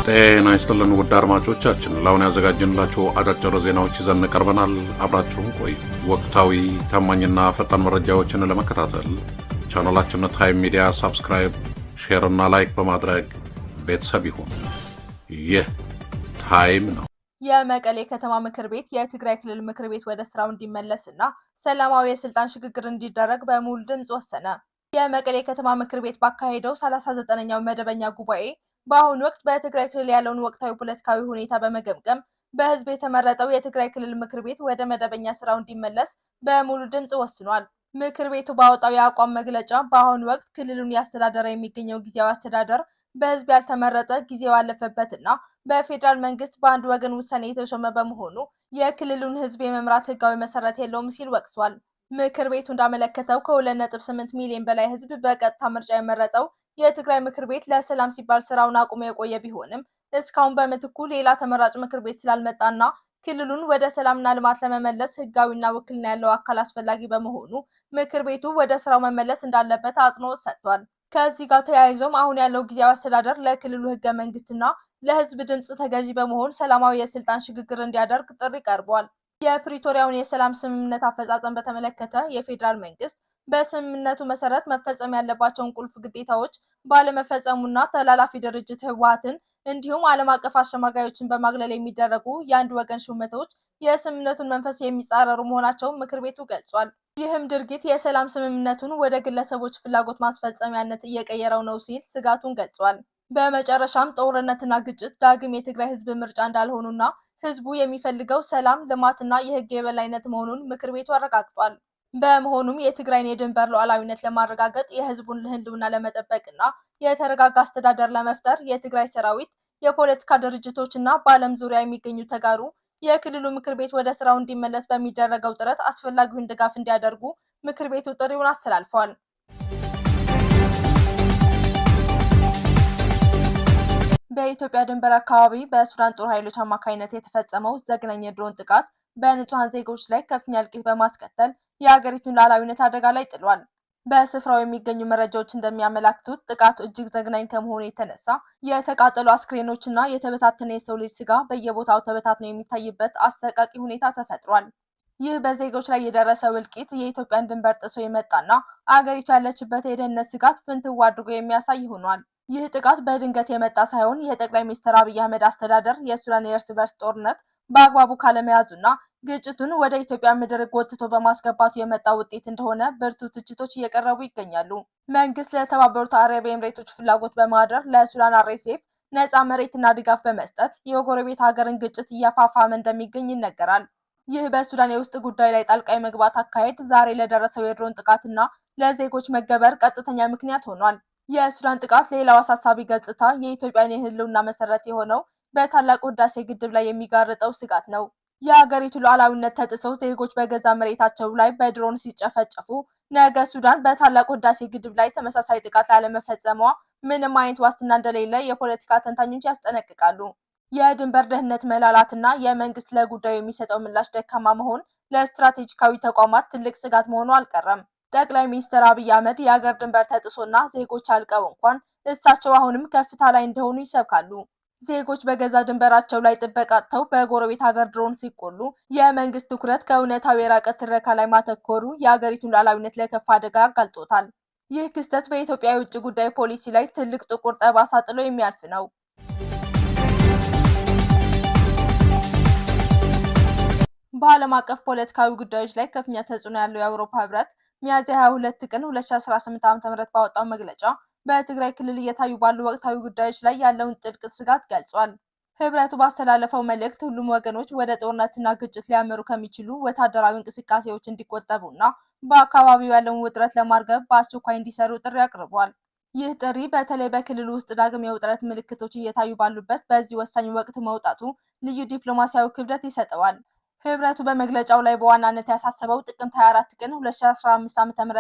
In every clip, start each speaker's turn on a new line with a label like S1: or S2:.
S1: ጤና ይስጥልን ውድ አድማጮቻችን፣ ለአሁን ያዘጋጀንላችሁ አጫጭር ዜናዎች ይዘን ቀርበናል። አብራችሁን ቆዩ። ወቅታዊ ታማኝና ፈጣን መረጃዎችን ለመከታተል ቻናላችንን ታይም ሚዲያ ሰብስክራይብ፣ ሼር እና ላይክ በማድረግ ቤተሰብ ይሁን። ይህ ታይም ነው።
S2: የመቀሌ ከተማ ምክር ቤት የትግራይ ክልል ምክር ቤት ወደ ስራው እንዲመለስና ሰላማዊ የስልጣን ሽግግር እንዲደረግ በሙሉ ድምጽ ወሰነ። የመቀሌ ከተማ ምክር ቤት ባካሄደው 39ኛው መደበኛ ጉባኤ በአሁኑ ወቅት በትግራይ ክልል ያለውን ወቅታዊ ፖለቲካዊ ሁኔታ በመገምገም በህዝብ የተመረጠው የትግራይ ክልል ምክር ቤት ወደ መደበኛ ስራው እንዲመለስ በሙሉ ድምጽ ወስኗል። ምክር ቤቱ ባወጣው የአቋም መግለጫ በአሁኑ ወቅት ክልሉን ያስተዳደረ የሚገኘው ጊዜያዊ አስተዳደር በህዝብ ያልተመረጠ ጊዜው ያለፈበትና በፌዴራል መንግስት በአንድ ወገን ውሳኔ የተሾመ በመሆኑ የክልሉን ህዝብ የመምራት ህጋዊ መሰረት የለውም ሲል ወቅሷል። ምክር ቤቱ እንዳመለከተው ከ2.8 ሚሊዮን በላይ ህዝብ በቀጥታ ምርጫ የመረጠው የትግራይ ምክር ቤት ለሰላም ሲባል ስራውን አቁሞ የቆየ ቢሆንም እስካሁን በምትኩ ሌላ ተመራጭ ምክር ቤት ስላልመጣና ክልሉን ወደ ሰላምና ልማት ለመመለስ ህጋዊና ውክልና ያለው አካል አስፈላጊ በመሆኑ ምክር ቤቱ ወደ ስራው መመለስ እንዳለበት አጽንኦት ሰጥቷል። ከዚህ ጋር ተያይዞም አሁን ያለው ጊዜያዊ አስተዳደር ለክልሉ ህገ መንግስትና ለህዝብ ድምጽ ተገዢ በመሆን ሰላማዊ የስልጣን ሽግግር እንዲያደርግ ጥሪ ቀርቧል። የፕሪቶሪያውን የሰላም ስምምነት አፈጻጸም በተመለከተ የፌዴራል መንግስት በስምምነቱ መሰረት መፈጸም ያለባቸውን ቁልፍ ግዴታዎች ባለመፈጸሙና ተላላፊ ድርጅት ህወሓትን እንዲሁም ዓለም አቀፍ አሸማጋዮችን በማግለል የሚደረጉ የአንድ ወገን ሹመቶች የስምምነቱን መንፈስ የሚጻረሩ መሆናቸውን ምክር ቤቱ ገልጿል። ይህም ድርጊት የሰላም ስምምነቱን ወደ ግለሰቦች ፍላጎት ማስፈጸሚያነት እየቀየረው ነው ሲል ስጋቱን ገልጿል። በመጨረሻም ጦርነትና ግጭት ዳግም የትግራይ ህዝብ ምርጫ እንዳልሆኑና ህዝቡ የሚፈልገው ሰላም፣ ልማትና የህግ የበላይነት መሆኑን ምክር ቤቱ አረጋግጧል። በመሆኑም የትግራይን የድንበር ሉዓላዊነት ለማረጋገጥ የህዝቡን ህልውና ለመጠበቅና የተረጋጋ አስተዳደር ለመፍጠር የትግራይ ሰራዊት፣ የፖለቲካ ድርጅቶችና በዓለም ዙሪያ የሚገኙ ተጋሩ የክልሉ ምክር ቤት ወደ ስራው እንዲመለስ በሚደረገው ጥረት አስፈላጊውን ድጋፍ እንዲያደርጉ ምክር ቤቱ ጥሪውን አስተላልፏል። በኢትዮጵያ ድንበር አካባቢ በሱዳን ጦር ኃይሎች አማካኝነት የተፈጸመው ዘግናኝ የድሮን ጥቃት በንጹሃን ዜጎች ላይ ከፍተኛ እልቂት በማስከተል የሀገሪቱን ሉዓላዊነት አደጋ ላይ ጥሏል። በስፍራው የሚገኙ መረጃዎች እንደሚያመላክቱት ጥቃቱ እጅግ ዘግናኝ ከመሆኑ የተነሳ የተቃጠሉ አስክሬኖችና የተበታተነ የሰው ልጅ ስጋ በየቦታው ተበታትኖ የሚታይበት አሰቃቂ ሁኔታ ተፈጥሯል። ይህ በዜጎች ላይ የደረሰው እልቂት የኢትዮጵያን ድንበር ጥሶ የመጣና አገሪቱ ያለችበት የደህንነት ስጋት ፍንትው አድርጎ የሚያሳይ ሆኗል። ይህ ጥቃት በድንገት የመጣ ሳይሆን የጠቅላይ ሚኒስትር አብይ አህመድ አስተዳደር የሱዳን የእርስ በርስ ጦርነት በአግባቡ ካለመያዙና ግጭቱን ወደ ኢትዮጵያ ምድር ጎትቶ በማስገባቱ የመጣ ውጤት እንደሆነ ብርቱ ትችቶች እየቀረቡ ይገኛሉ። መንግስት ለተባበሩት አረብ ኤምሬቶች ፍላጎት በማድረግ ለሱዳን RSF ነፃ መሬትና ድጋፍ በመስጠት የጎረቤት ሀገርን ግጭት እያፋፋመ እንደሚገኝ ይነገራል። ይህ በሱዳን የውስጥ ጉዳይ ላይ ጣልቃ የመግባት አካሄድ ዛሬ ለደረሰው የድሮን ጥቃትና ለዜጎች መገበር ቀጥተኛ ምክንያት ሆኗል። የሱዳን ጥቃት ሌላው አሳሳቢ ገጽታ የኢትዮጵያን የህልውና መሰረት የሆነው በታላቁ ህዳሴ ግድብ ላይ የሚጋርጠው ስጋት ነው። የሀገሪቱ ሉዓላዊነት ተጥሶ ዜጎች በገዛ መሬታቸው ላይ በድሮን ሲጨፈጨፉ ነገ ሱዳን በታላቁ ህዳሴ ግድብ ላይ ተመሳሳይ ጥቃት ላለመፈጸሟ ምንም አይነት ዋስትና እንደሌለ የፖለቲካ ተንታኞች ያስጠነቅቃሉ። የድንበር ደህንነት መላላትና የመንግስት ለጉዳዩ የሚሰጠው ምላሽ ደካማ መሆን ለስትራቴጂካዊ ተቋማት ትልቅ ስጋት መሆኑ አልቀረም። ጠቅላይ ሚኒስትር አብይ አህመድ የሀገር ድንበር ተጥሶና ዜጎች አልቀው እንኳን እሳቸው አሁንም ከፍታ ላይ እንደሆኑ ይሰብካሉ። ዜጎች በገዛ ድንበራቸው ላይ ጥበቃ አጥተው በጎረቤት ሀገር ድሮን ሲቆሉ የመንግስት ትኩረት ከእውነታዊ የራቀ ትረካ ላይ ማተኮሩ የሀገሪቱን ሉዓላዊነት ለከፋ አደጋ አጋልጦታል። ይህ ክስተት በኢትዮጵያ የውጭ ጉዳይ ፖሊሲ ላይ ትልቅ ጥቁር ጠባሳ ጥሎ የሚያልፍ ነው። በዓለም አቀፍ ፖለቲካዊ ጉዳዮች ላይ ከፍተኛ ተጽዕኖ ያለው የአውሮፓ ህብረት ሚያዝያ 22 ቀን 2018 ዓ.ም ባወጣው መግለጫ በትግራይ ክልል እየታዩ ባሉ ወቅታዊ ጉዳዮች ላይ ያለውን ጥልቅ ስጋት ገልጿል። ህብረቱ ባስተላለፈው መልእክት ሁሉም ወገኖች ወደ ጦርነትና ግጭት ሊያመሩ ከሚችሉ ወታደራዊ እንቅስቃሴዎች እንዲቆጠቡና በአካባቢው ያለውን ውጥረት ለማርገብ በአስቸኳይ እንዲሰሩ ጥሪ አቅርቧል። ይህ ጥሪ በተለይ በክልሉ ውስጥ ዳግም የውጥረት ምልክቶች እየታዩ ባሉበት በዚህ ወሳኝ ወቅት መውጣቱ ልዩ ዲፕሎማሲያዊ ክብደት ይሰጠዋል። ህብረቱ በመግለጫው ላይ በዋናነት ያሳሰበው ጥቅምት 24 ቀን 2015 ዓ.ም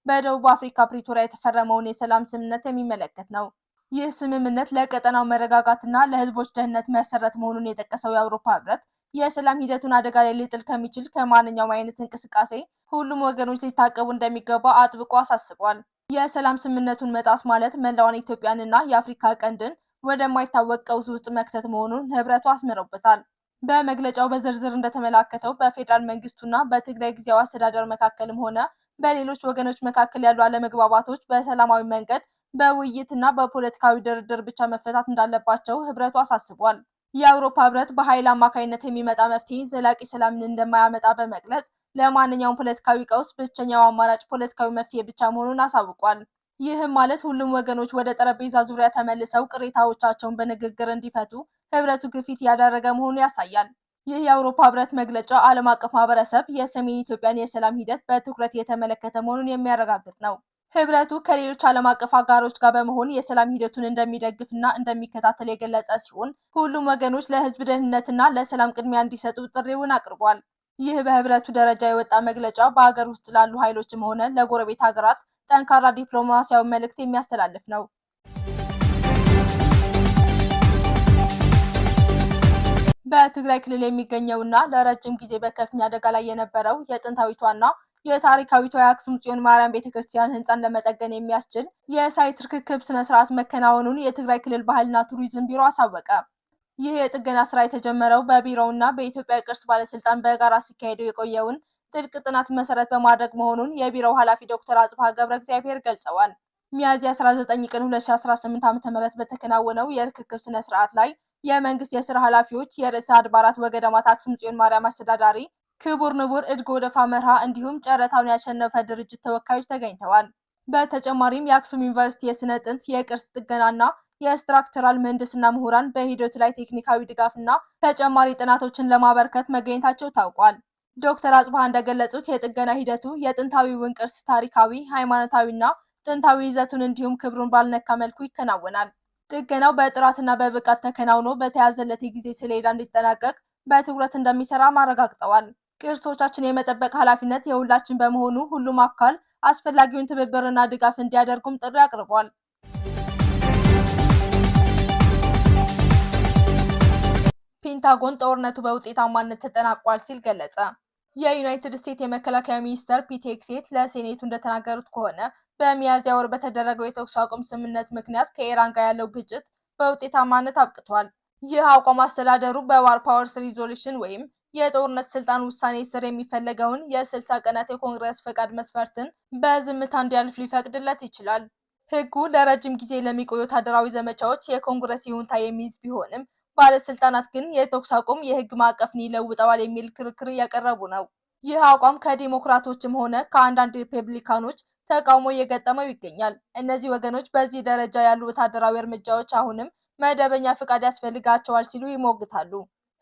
S2: በደቡብ አፍሪካ ፕሪቶሪያ የተፈረመውን የሰላም ስምምነት የሚመለከት ነው። ይህ ስምምነት ለቀጠናው መረጋጋትና ለህዝቦች ደህንነት መሰረት መሆኑን የጠቀሰው የአውሮፓ ህብረት የሰላም ሂደቱን አደጋ ላይ ሊጥል ከሚችል ከማንኛውም አይነት እንቅስቃሴ ሁሉም ወገኖች ሊታቀቡ እንደሚገባ አጥብቆ አሳስቧል። የሰላም ስምምነቱን መጣስ ማለት መላውን ኢትዮጵያንና የአፍሪካ ቀንድን ወደማይታወቅ ቀውስ ውስጥ መክተት መሆኑን ህብረቱ አስምሮበታል። በመግለጫው በዝርዝር እንደተመላከተው በፌዴራል መንግስቱና በትግራይ ጊዜያዊ አስተዳደር መካከልም ሆነ በሌሎች ወገኖች መካከል ያሉ አለመግባባቶች በሰላማዊ መንገድ በውይይትና በፖለቲካዊ ድርድር ብቻ መፈታት እንዳለባቸው ህብረቱ አሳስቧል። የአውሮፓ ህብረት በኃይል አማካይነት የሚመጣ መፍትሄ ዘላቂ ሰላምን እንደማያመጣ በመግለጽ ለማንኛውም ፖለቲካዊ ቀውስ ብቸኛው አማራጭ ፖለቲካዊ መፍትሄ ብቻ መሆኑን አሳውቋል። ይህም ማለት ሁሉም ወገኖች ወደ ጠረጴዛ ዙሪያ ተመልሰው ቅሬታዎቻቸውን በንግግር እንዲፈቱ ህብረቱ ግፊት እያደረገ መሆኑን ያሳያል። ይህ የአውሮፓ ህብረት መግለጫ ዓለም አቀፍ ማህበረሰብ የሰሜን ኢትዮጵያን የሰላም ሂደት በትኩረት የተመለከተ መሆኑን የሚያረጋግጥ ነው። ህብረቱ ከሌሎች ዓለም አቀፍ አጋሮች ጋር በመሆን የሰላም ሂደቱን እንደሚደግፍና እንደሚከታተል የገለጸ ሲሆን ሁሉም ወገኖች ለህዝብ ደህንነትና ለሰላም ቅድሚያ እንዲሰጡ ጥሪውን አቅርቧል። ይህ በህብረቱ ደረጃ የወጣ መግለጫ በሀገር ውስጥ ላሉ ኃይሎችም ሆነ ለጎረቤት ሀገራት ጠንካራ ዲፕሎማሲያዊ መልእክት የሚያስተላልፍ ነው። በትግራይ ክልል የሚገኘውና ለረጅም ጊዜ በከፍተኛ አደጋ ላይ የነበረው የጥንታዊቷና የታሪካዊቷ የአክሱም ጽዮን ማርያም ቤተክርስቲያን ህንፃን ለመጠገን የሚያስችል የሳይት ርክክብ ስነ ስርዓት መከናወኑን የትግራይ ክልል ባህልና ቱሪዝም ቢሮ አሳወቀ። ይህ የጥገና ስራ የተጀመረው በቢሮውና በኢትዮጵያ ቅርስ ባለስልጣን በጋራ ሲካሄደው የቆየውን ጥልቅ ጥናት መሰረት በማድረግ መሆኑን የቢሮው ኃላፊ ዶክተር አጽብሃ ገብረ እግዚአብሔር ገልጸዋል። ሚያዝያ 19 ቀን 2018 ዓ.ም በተከናወነው የርክክብ ስነ ስርዓት ላይ የመንግስት የስራ ኃላፊዎች፣ የርዕሰ አድባራት ወገዳማት አክሱም ጽዮን ማርያም አስተዳዳሪ ክቡር ንቡር እድጎ ደፋ መርሃ እንዲሁም ጨረታውን ያሸነፈ ድርጅት ተወካዮች ተገኝተዋል። በተጨማሪም የአክሱም ዩኒቨርሲቲ የስነ ጥንት የቅርስ ጥገናና የስትራክቸራል ምህንድስና ምሁራን በሂደቱ ላይ ቴክኒካዊ ድጋፍና ተጨማሪ ጥናቶችን ለማበርከት መገኘታቸው ታውቋል። ዶክተር አጽብሃ እንደገለጹት የጥገና ሂደቱ የጥንታዊውን ቅርስ ታሪካዊ፣ ሃይማኖታዊና ጥንታዊ ይዘቱን እንዲሁም ክብሩን ባልነካ መልኩ ይከናወናል። ጥገናው በጥራትና በብቃት ተከናውኖ በተያዘለት የጊዜ ሰሌዳ እንዲጠናቀቅ በትኩረት እንደሚሰራ አረጋግጠዋል። ቅርሶቻችን የመጠበቅ ኃላፊነት የሁላችን በመሆኑ ሁሉም አካል አስፈላጊውን ትብብርና ድጋፍ እንዲያደርጉም ጥሪ አቅርቧል። ፔንታጎን ጦርነቱ በውጤታማነት ተጠናቋል ሲል ገለጸ። የዩናይትድ ስቴትስ የመከላከያ ሚኒስትር ፒት ሄግሴት ለሴኔቱ እንደተናገሩት ከሆነ በሚያዝያ ወር በተደረገው የተኩስ አቁም ስምምነት ምክንያት ከኢራን ጋር ያለው ግጭት በውጤታማነት አብቅቷል። ይህ አቋም አስተዳደሩ በዋር ፓወርስ ሪዞሉሽን ወይም የጦርነት ስልጣን ውሳኔ ስር የሚፈለገውን የ60 ቀናት የኮንግረስ ፈቃድ መስፈርትን በዝምታ እንዲያልፍ ሊፈቅድለት ይችላል። ህጉ ለረጅም ጊዜ ለሚቆዩ ወታደራዊ ዘመቻዎች የኮንግረስ ይሁንታ የሚይዝ ቢሆንም ባለስልጣናት ግን የተኩስ አቁም የህግ ማዕቀፍን ይለውጠዋል የሚል ክርክር እያቀረቡ ነው። ይህ አቋም ከዲሞክራቶችም ሆነ ከአንዳንድ ሪፐብሊካኖች ተቃውሞ እየገጠመው ይገኛል። እነዚህ ወገኖች በዚህ ደረጃ ያሉ ወታደራዊ እርምጃዎች አሁንም መደበኛ ፍቃድ ያስፈልጋቸዋል ሲሉ ይሞግታሉ።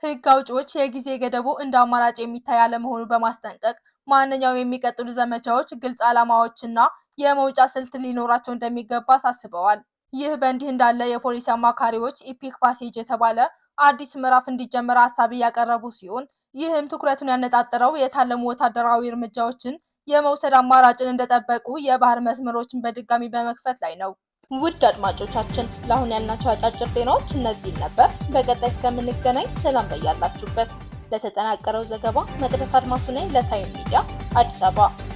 S2: ህግ አውጪዎች የጊዜ ገደቡ እንደ አማራጭ የሚታይ አለመሆኑ በማስጠንቀቅ ማንኛውም የሚቀጥሉ ዘመቻዎች ግልጽ ዓላማዎችና የመውጫ ስልት ሊኖራቸው እንደሚገባ አሳስበዋል። ይህ በእንዲህ እንዳለ የፖሊሲ አማካሪዎች ኢፒክ ፓሴጅ የተባለ አዲስ ምዕራፍ እንዲጀመር ሀሳብ እያቀረቡ ሲሆን ይህም ትኩረቱን ያነጣጠረው የታለሙ ወታደራዊ እርምጃዎችን የመውሰድ አማራጭን እንደጠበቁ የባህር መስመሮችን በድጋሚ በመክፈት ላይ ነው። ውድ አድማጮቻችን ለአሁን ያልናቸው አጫጭር ዜናዎች እነዚህ ነበር። በቀጣይ እስከምንገናኝ ሰላም በያላችሁበት። ለተጠናቀረው ዘገባ መቅደስ አድማሱ ነኝ ለታይም ሚዲያ አዲስ አበባ።